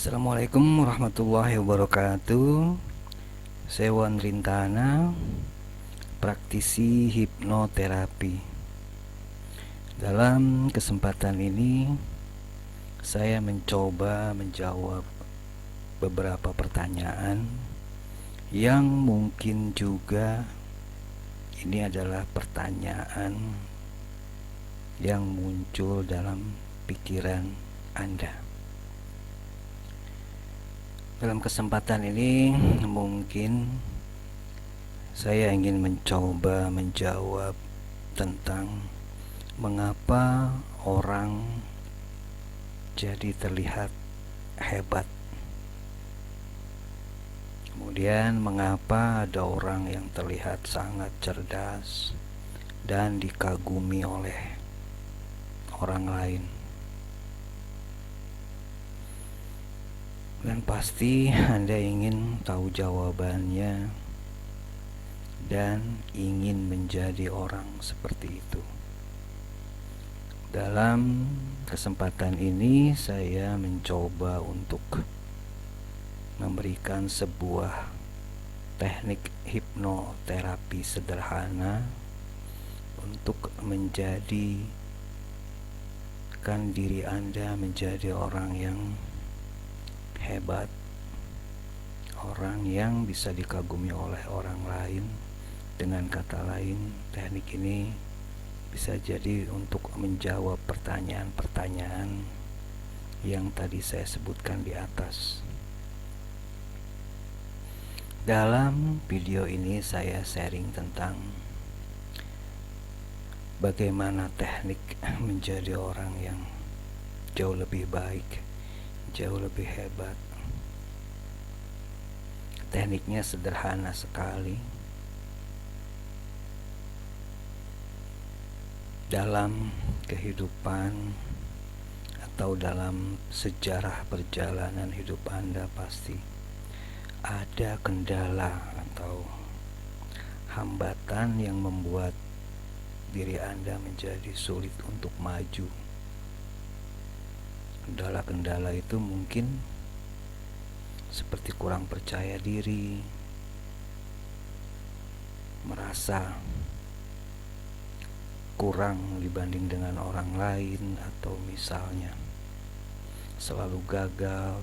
Assalamualaikum warahmatullahi wabarakatuh. Saya Wan Rintana, praktisi hipnoterapi. Dalam kesempatan ini, saya mencoba menjawab beberapa pertanyaan yang mungkin juga ini adalah pertanyaan yang muncul dalam pikiran Anda. Dalam kesempatan ini mungkin saya ingin mencoba menjawab tentang mengapa orang jadi terlihat hebat. Kemudian mengapa ada orang yang terlihat sangat cerdas dan dikagumi oleh orang lain. Dan pasti Anda ingin tahu jawabannya dan ingin menjadi orang seperti itu. Dalam kesempatan ini saya mencoba untuk memberikan sebuah teknik hipnoterapi sederhana untuk menjadikan diri Anda menjadi orang yang hebat, orang yang bisa dikagumi oleh orang lain. Dengan kata lain, teknik ini bisa jadi untuk menjawab pertanyaan-pertanyaan yang tadi saya sebutkan di atas. Dalam video ini saya sharing tentang bagaimana teknik menjadi orang yang jauh lebih baik, jauh lebih hebat. Tekniknya sederhana sekali. Dalam kehidupan atau dalam sejarah perjalanan hidup Anda pasti ada kendala atau hambatan yang membuat diri Anda menjadi sulit untuk maju. Kendala-kendala itu mungkin seperti kurang percaya diri, merasa kurang dibanding dengan orang lain, atau misalnya selalu gagal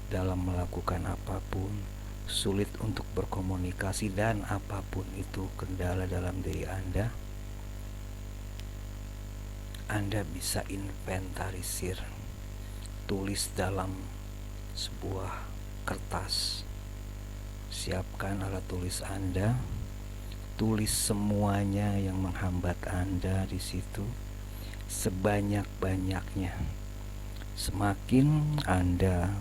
dalam melakukan apapun, sulit untuk berkomunikasi, dan apapun itu kendala dalam diri Anda bisa inventarisir, tulis dalam sebuah kertas. Siapkan alat tulis Anda, tulis semuanya yang menghambat Anda di situ sebanyak-banyaknya. Semakin Anda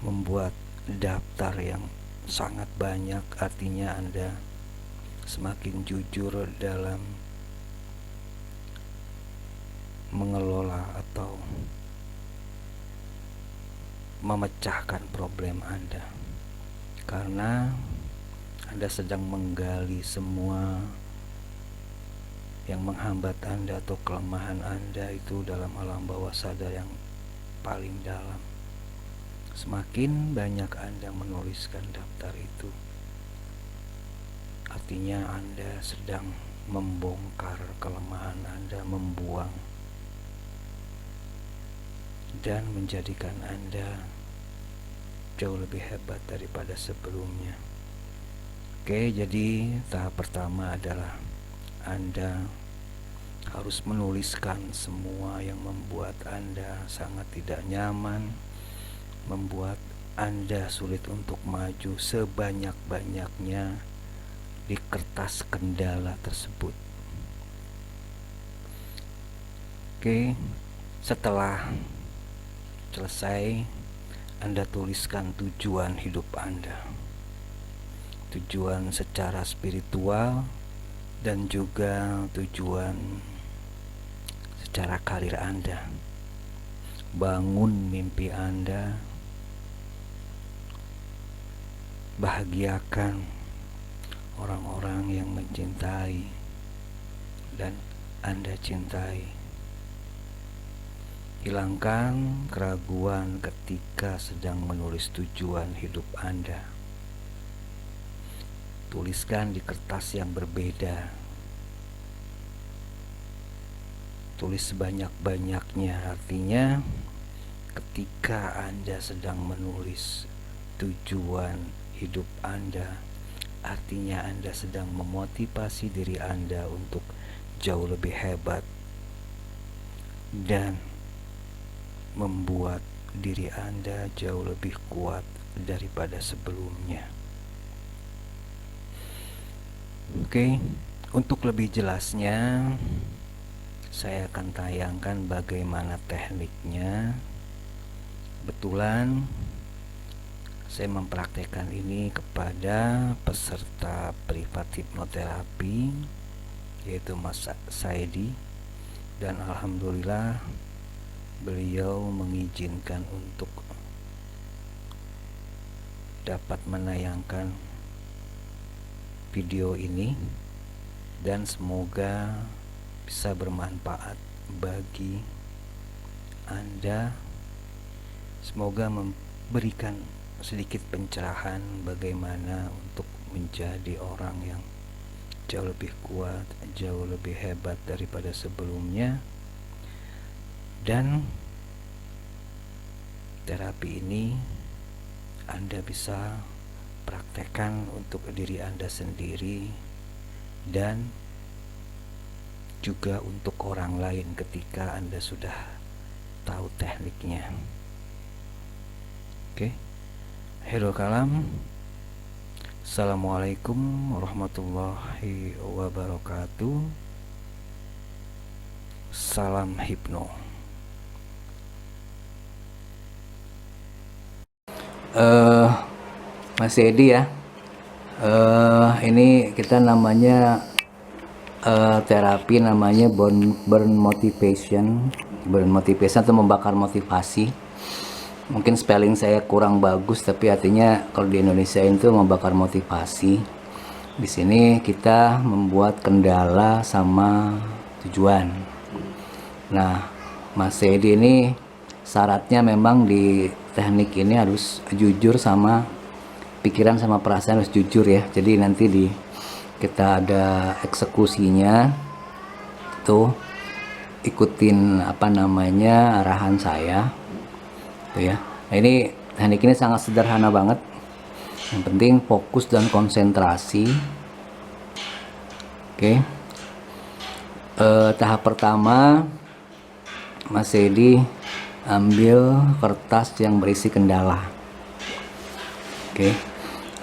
membuat daftar yang sangat banyak, artinya Anda semakin jujur dalam mengelola atau memecahkan problem Anda, karena Anda sedang menggali semua yang menghambat Anda atau kelemahan Anda itu dalam alam bawah sadar yang paling dalam. Semakin banyak Anda menuliskan daftar itu, artinya Anda sedang membongkar kelemahan Anda, membuang dan menjadikan Anda jauh lebih hebat daripada sebelumnya. Oke, jadi tahap pertama adalah Anda harus menuliskan semua yang membuat Anda sangat tidak nyaman, membuat Anda sulit untuk maju sebanyak-banyaknya di kertas kendala tersebut. Oke, setelah selesai, Anda tuliskan tujuan hidup Anda, tujuan secara spiritual dan juga tujuan secara karir Anda. Bangun mimpi Anda, bahagiakan orang-orang yang mencintai dan Anda cintai. Hilangkan keraguan ketika sedang menulis tujuan hidup Anda. Tuliskan di kertas yang berbeda. Tulis sebanyak-banyaknya, artinya ketika Anda sedang menulis tujuan hidup Anda, artinya Anda sedang memotivasi diri Anda untuk jauh lebih hebat dan membuat diri Anda jauh lebih kuat daripada sebelumnya. Oke, untuk lebih jelasnya saya akan tayangkan bagaimana tekniknya. Kebetulan saya mempraktekkan ini kepada peserta privat hipnoterapi, yaitu Mas Saidi, dan alhamdulillah beliau mengizinkan untuk dapat menayangkan video ini, dan semoga bisa bermanfaat bagi Anda. Semoga memberikan sedikit pencerahan bagaimana untuk menjadi orang yang jauh lebih kuat, jauh lebih hebat daripada sebelumnya. Dan terapi ini Anda bisa praktekkan untuk diri Anda sendiri dan juga untuk orang lain ketika Anda sudah tahu tekniknya. Oke. Akhirul kalam, assalamualaikum warahmatullahi wabarakatuh. Salam hipno. Mas Edi ya, ini kita namanya terapi namanya burn motivation atau membakar motivasi. Mungkin spelling saya kurang bagus, tapi artinya kalau di Indonesia itu membakar motivasi. Di sini kita membuat kendala sama tujuan. Nah, Mas Edi ini syaratnya memang di teknik ini harus jujur sama pikiran sama perasaan, harus jujur ya. Jadi nanti kita ada eksekusinya tuh, ikutin arahan saya tuh ya. Nah, ini teknik ini sangat sederhana banget, yang penting fokus dan konsentrasi. Oke. Tahap pertama, Mas Edi ambil kertas yang berisi kendala. Oke,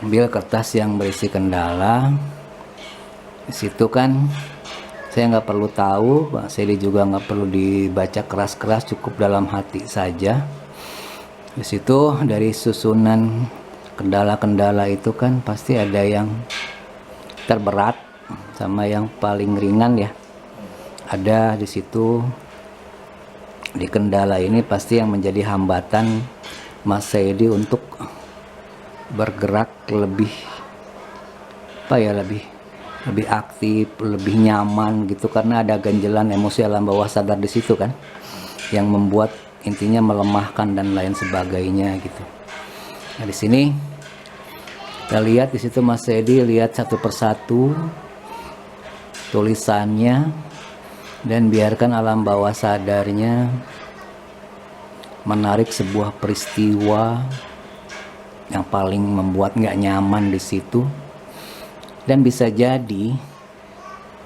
ambil kertas yang berisi kendala. Di situ kan saya nggak perlu tahu, Pak Sedi juga nggak perlu dibaca keras-keras, cukup dalam hati saja. Di situ dari susunan kendala-kendala itu kan pasti ada yang terberat sama yang paling ringan ya. Ada di situ, di kendala ini pasti yang menjadi hambatan Mas Sedi untuk bergerak lebih lebih aktif, lebih nyaman gitu, karena ada ganjelan emosi alam bawah sadar di situ kan, yang membuat intinya melemahkan dan lain sebagainya gitu. Nah, di sini kita lihat di situ Mas Edi lihat satu persatu tulisannya dan biarkan alam bawah sadarnya menarik sebuah peristiwa yang paling membuat nggak nyaman di situ. Dan bisa jadi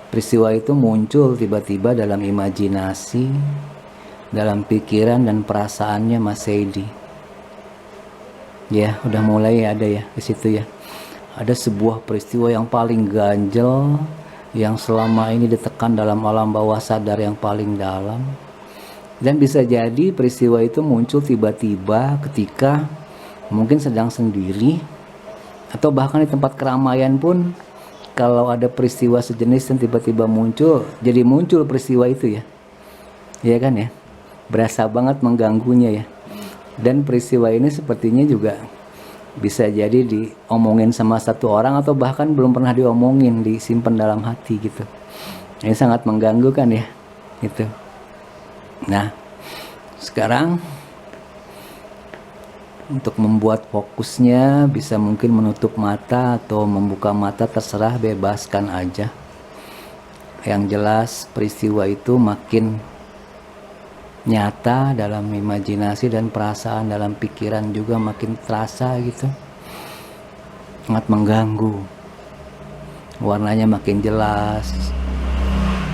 peristiwa itu muncul tiba-tiba dalam imajinasi, dalam pikiran dan perasaannya Mas Edi. Ya, udah mulai ada ya di situ ya. Ada sebuah peristiwa yang paling ganjel, yang selama ini ditekan dalam alam bawah sadar yang paling dalam. Dan bisa jadi peristiwa itu muncul tiba-tiba ketika mungkin sedang sendiri, atau bahkan di tempat keramaian pun kalau ada peristiwa sejenis yang tiba-tiba muncul, jadi muncul peristiwa itu ya. Iya kan ya? Berasa banget mengganggunya ya. Dan peristiwa ini sepertinya juga bisa jadi diomongin sama satu orang, atau bahkan belum pernah diomongin, disimpan dalam hati gitu. Ini sangat mengganggu kan ya, gitu. Nah, Sekarang untuk membuat fokusnya bisa mungkin menutup mata atau membuka mata, terserah, bebaskan aja. Yang jelas peristiwa itu makin nyata dalam imajinasi dan perasaan dalam pikiran juga makin terasa gitu. Sangat mengganggu. Warnanya makin jelas,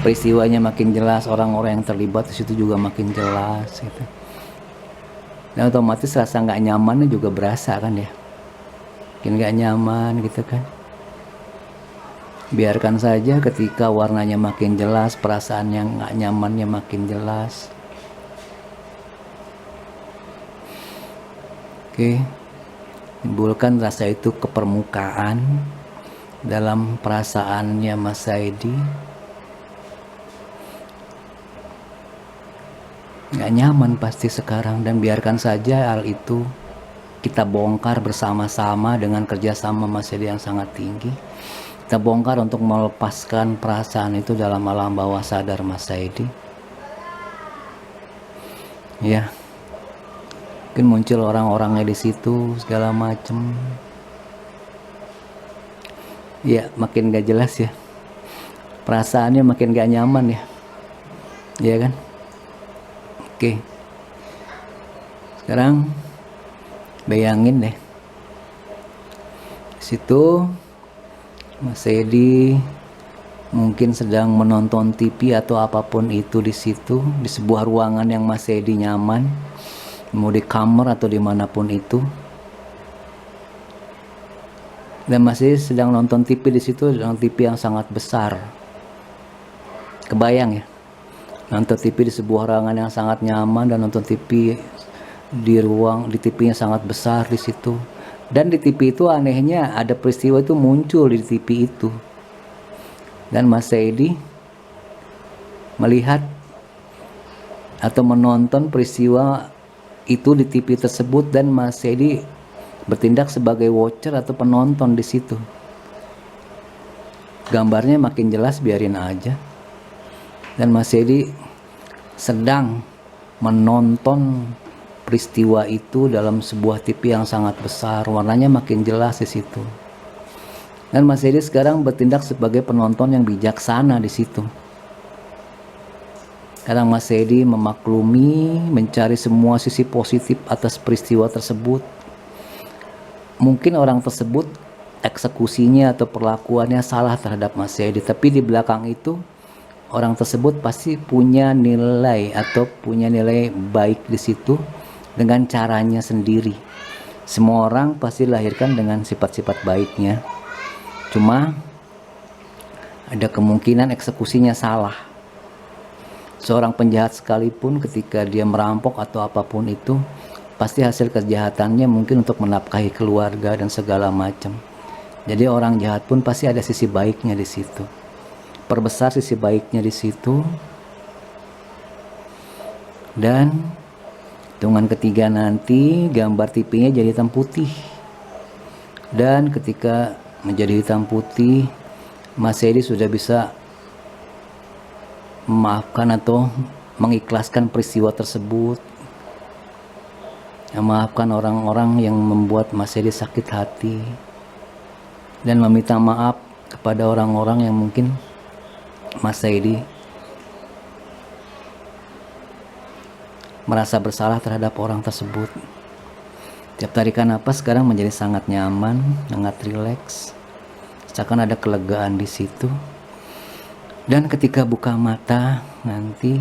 peristiwanya makin jelas, orang-orang yang terlibat di situ juga makin jelas gitu. Dan otomatis rasa nggak nyamannya juga berasa kan ya, mungkin nggak nyaman gitu kan. Biarkan saja ketika warnanya makin jelas, perasaan yang nggak nyamannya makin jelas. Oke, timbulkan rasa itu ke permukaan dalam perasaannya Mas Saidi. Nggak nyaman pasti sekarang, dan biarkan saja hal itu kita bongkar bersama-sama dengan kerjasama Mas Saidi yang sangat tinggi. Kita bongkar untuk melepaskan perasaan itu dalam alam bawah sadar Mas Saidi. Ya, mungkin muncul orang-orangnya di situ segala macem. Ya, makin gak jelas ya, perasaannya makin gak nyaman ya, ya kan? Oke, sekarang bayangin deh, situ Mas Saidi mungkin sedang menonton TV atau apapun itu di situ, di sebuah ruangan yang Mas Saidi nyaman, mau di kamar atau dimanapun itu. Dan Mas Saidi sedang nonton TV di situ, dengan TV yang sangat besar. Kebayang ya? Nonton TV di sebuah ruangan yang sangat nyaman dan nonton TV di TV-nya sangat besar di situ. Dan di TV itu anehnya ada peristiwa itu muncul di TV itu. Dan Mas Saidi melihat atau menonton peristiwa itu di TV tersebut, dan Mas Saidi bertindak sebagai watcher atau penonton di situ. Gambarnya makin jelas, biarin aja. Dan Mas Saidi sedang menonton peristiwa itu dalam sebuah TV yang sangat besar, warnanya makin jelas di situ. Dan Mas Saidi sekarang bertindak sebagai penonton yang bijaksana di situ. Kadang Mas Saidi memaklumi, mencari semua sisi positif atas peristiwa tersebut. Mungkin orang tersebut eksekusinya atau perlakuannya salah terhadap Mas Saidi, tapi di belakang itu orang tersebut pasti punya nilai atau punya nilai baik di situ dengan caranya sendiri. Semua orang pasti dilahirkan dengan sifat-sifat baiknya. Cuma ada kemungkinan eksekusinya salah. Seorang penjahat sekalipun ketika dia merampok atau apapun itu, pasti hasil kejahatannya mungkin untuk menafkahi keluarga dan segala macam. Jadi orang jahat pun pasti ada sisi baiknya di situ. Perbesar sisi baiknya di situ. Dan hitungan ketiga nanti gambar TV-nya jadi hitam putih. Dan ketika menjadi hitam putih, Mas Saidi sudah bisa memaafkan atau mengikhlaskan peristiwa tersebut. Memaafkan orang-orang yang membuat Mas Saidi sakit hati. Dan meminta maaf kepada orang-orang yang mungkin Mas Saidi merasa bersalah terhadap orang tersebut. Tiap tarikan napas sekarang menjadi sangat nyaman, sangat rileks. Seakan ada kelegaan di situ. Dan ketika buka mata nanti,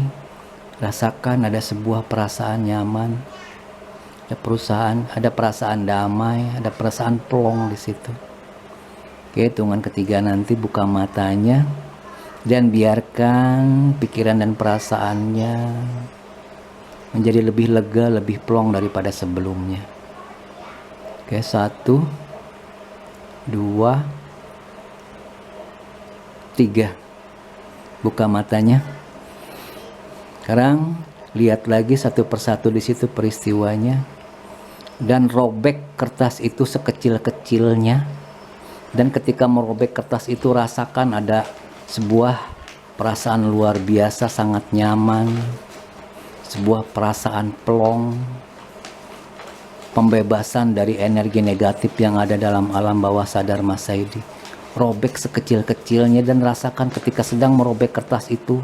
rasakan ada sebuah perasaan nyaman, ada perasaan damai, ada perasaan plong di situ. Oke, hitungan ketiga nanti buka matanya. Dan biarkan pikiran dan perasaannya menjadi lebih lega, lebih plong daripada sebelumnya. Oke, 1, 2, 3. Buka matanya. Sekarang lihat lagi satu persatu di situ peristiwanya. Dan robek kertas itu sekecil-kecilnya. Dan ketika merobek kertas itu, rasakan ada sebuah perasaan luar biasa, sangat nyaman, sebuah perasaan plong, pembebasan dari energi negatif yang ada dalam alam bawah sadar Mas Saidi. Robek sekecil-kecilnya dan rasakan ketika sedang merobek kertas itu,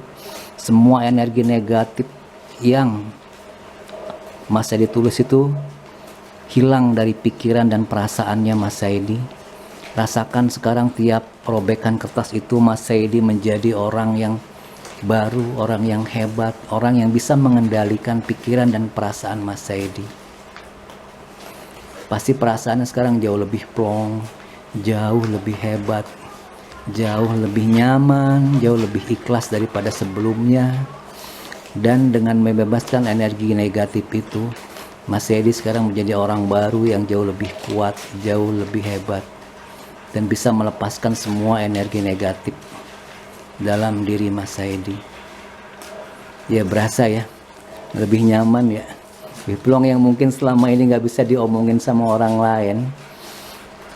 semua energi negatif yang Mas Saidi tulis itu hilang dari pikiran dan perasaannya Mas Saidi. Rasakan sekarang tiap robekan kertas itu Mas Saidi menjadi orang yang baru, orang yang hebat, orang yang bisa mengendalikan pikiran dan perasaan Mas Saidi. Pasti perasaannya sekarang jauh lebih plong, jauh lebih hebat, jauh lebih nyaman, jauh lebih ikhlas daripada sebelumnya. Dan dengan membebaskan energi negatif itu, Mas Saidi sekarang menjadi orang baru yang jauh lebih kuat, jauh lebih hebat, dan bisa melepaskan semua energi negatif dalam diri Mas Saidi. Ya berasa ya, lebih nyaman ya, lebih plong, yang mungkin selama ini nggak bisa diomongin sama orang lain,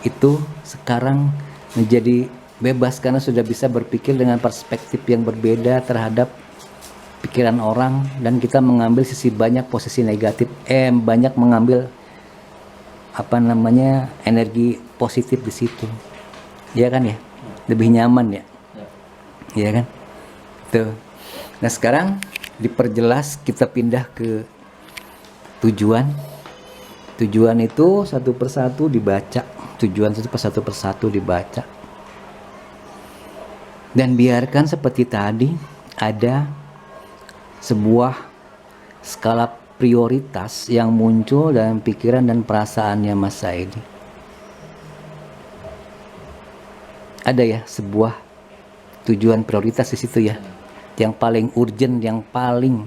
itu sekarang menjadi bebas karena sudah bisa berpikir dengan perspektif yang berbeda terhadap pikiran orang, dan kita mengambil sisi banyak posisi negatif, banyak mengambil energi positif di situ, ya kan ya, lebih nyaman ya. Ya kan? Tuh. Nah sekarang diperjelas, kita pindah ke tujuan. Tujuan itu satu persatu dibaca. Tujuan itu satu persatu dibaca. Dan biarkan seperti tadi ada sebuah skala prioritas yang muncul dalam pikiran dan perasaannya Mas Saidi. Ada ya sebuah tujuan prioritas di situ ya, yang paling urgent, yang paling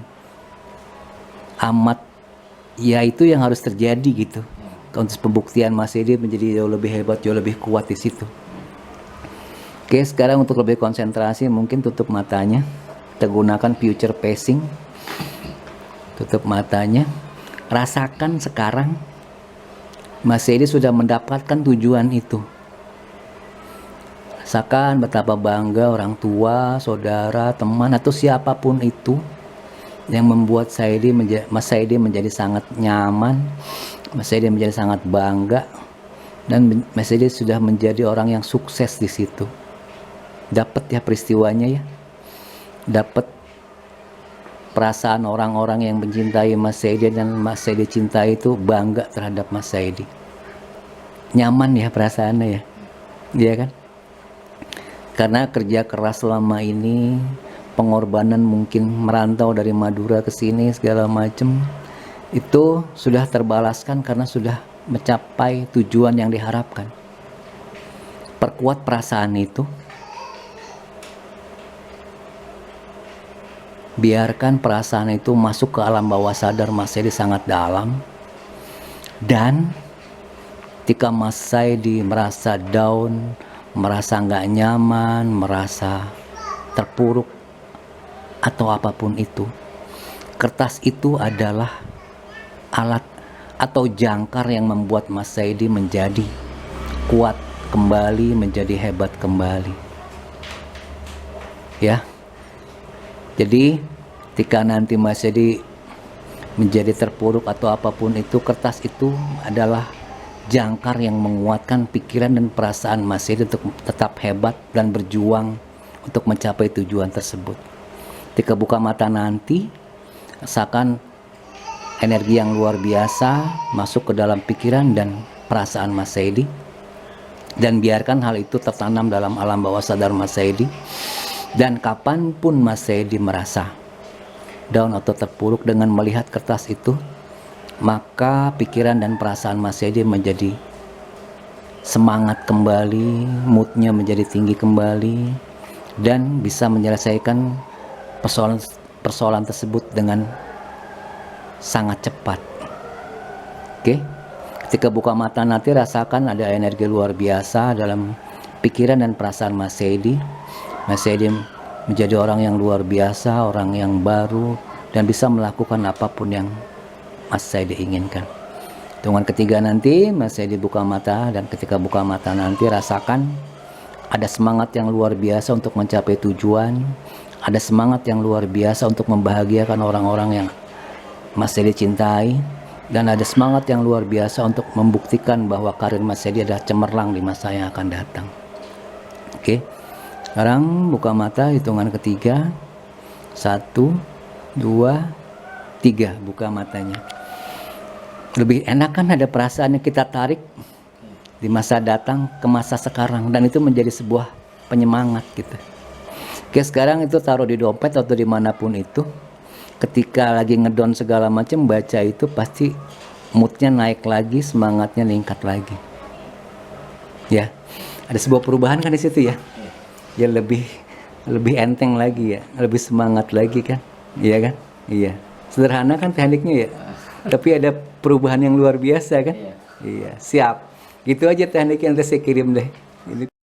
amat ya, itu yang harus terjadi gitu. Untuk pembuktian Mas Saidi menjadi jauh lebih hebat, jauh lebih kuat di situ. Oke, sekarang untuk lebih konsentrasi mungkin tutup matanya, kita gunakan future pacing. Tutup matanya, rasakan sekarang Mas Saidi sudah mendapatkan tujuan itu. Rasakan betapa bangga orang tua, saudara, teman, atau siapapun itu yang membuat Mas Saidi menjadi sangat nyaman, Mas Saidi menjadi sangat bangga, dan Mas Saidi sudah menjadi orang yang sukses di situ. Dapat ya peristiwanya ya, dapat perasaan orang-orang yang mencintai Mas Saidi dan Mas Saidi cintai itu bangga terhadap Mas Saidi. Nyaman ya perasaannya ya, iya kan? Karena kerja keras selama ini, pengorbanan mungkin merantau dari Madura ke sini segala macam, itu sudah terbalaskan karena sudah mencapai tujuan yang diharapkan. Perkuat perasaan itu. Biarkan perasaan itu masuk ke alam bawah sadar Mas Saidi sangat dalam. Dan ketika Mas Saidi merasa down, merasa nggak nyaman, merasa terpuruk atau apapun itu, kertas itu adalah alat atau jangkar yang membuat Mas Saidi menjadi kuat kembali, menjadi hebat kembali. Ya. Jadi ketika nanti Mas Saidi menjadi terpuruk atau apapun itu, kertas itu adalah jangkar yang menguatkan pikiran dan perasaan Mas Saidi untuk tetap hebat dan berjuang untuk mencapai tujuan tersebut. Ketika buka mata nanti, rasakan energi yang luar biasa masuk ke dalam pikiran dan perasaan Mas Saidi, dan biarkan hal itu tertanam dalam alam bawah sadar Mas Saidi. Dan kapanpun Mas Saidi merasa down atau terpuruk dengan melihat kertas itu, maka pikiran dan perasaan Mas Saidi menjadi semangat kembali, moodnya menjadi tinggi kembali, dan bisa menyelesaikan persoalan tersebut dengan sangat cepat. Oke, ketika buka mata nanti rasakan ada energi luar biasa dalam pikiran dan perasaan Mas Saidi. Mas Saidi menjadi orang yang luar biasa, orang yang baru, dan bisa melakukan apapun yang Mas Saidi inginkan. Hitungan ketiga nanti Mas Saidi buka mata, dan ketika buka mata nanti rasakan ada semangat yang luar biasa untuk mencapai tujuan, ada semangat yang luar biasa untuk membahagiakan orang-orang yang Mas Edi cintai, dan ada semangat yang luar biasa untuk membuktikan bahwa karir Mas Edi adalah cemerlang di masa yang akan datang. Oke, sekarang buka mata, hitungan ketiga. 1, 2, 3, buka matanya. Lebih enak kan ada perasaan yang kita tarik di masa datang ke masa sekarang, dan itu menjadi sebuah penyemangat gitu. Oke, sekarang itu taruh di dompet atau dimanapun itu. Ketika lagi ngedon segala macam, baca itu pasti moodnya naik lagi, semangatnya meningkat lagi. Ya, ada sebuah perubahan kan di situ ya. Ya lebih enteng lagi ya, lebih semangat lagi kan, iya kan? Iya. Sederhana kan tekniknya ya, tapi ada perubahan yang luar biasa kan? Iya. Siap. Gitu aja teknik yang saya kirim deh.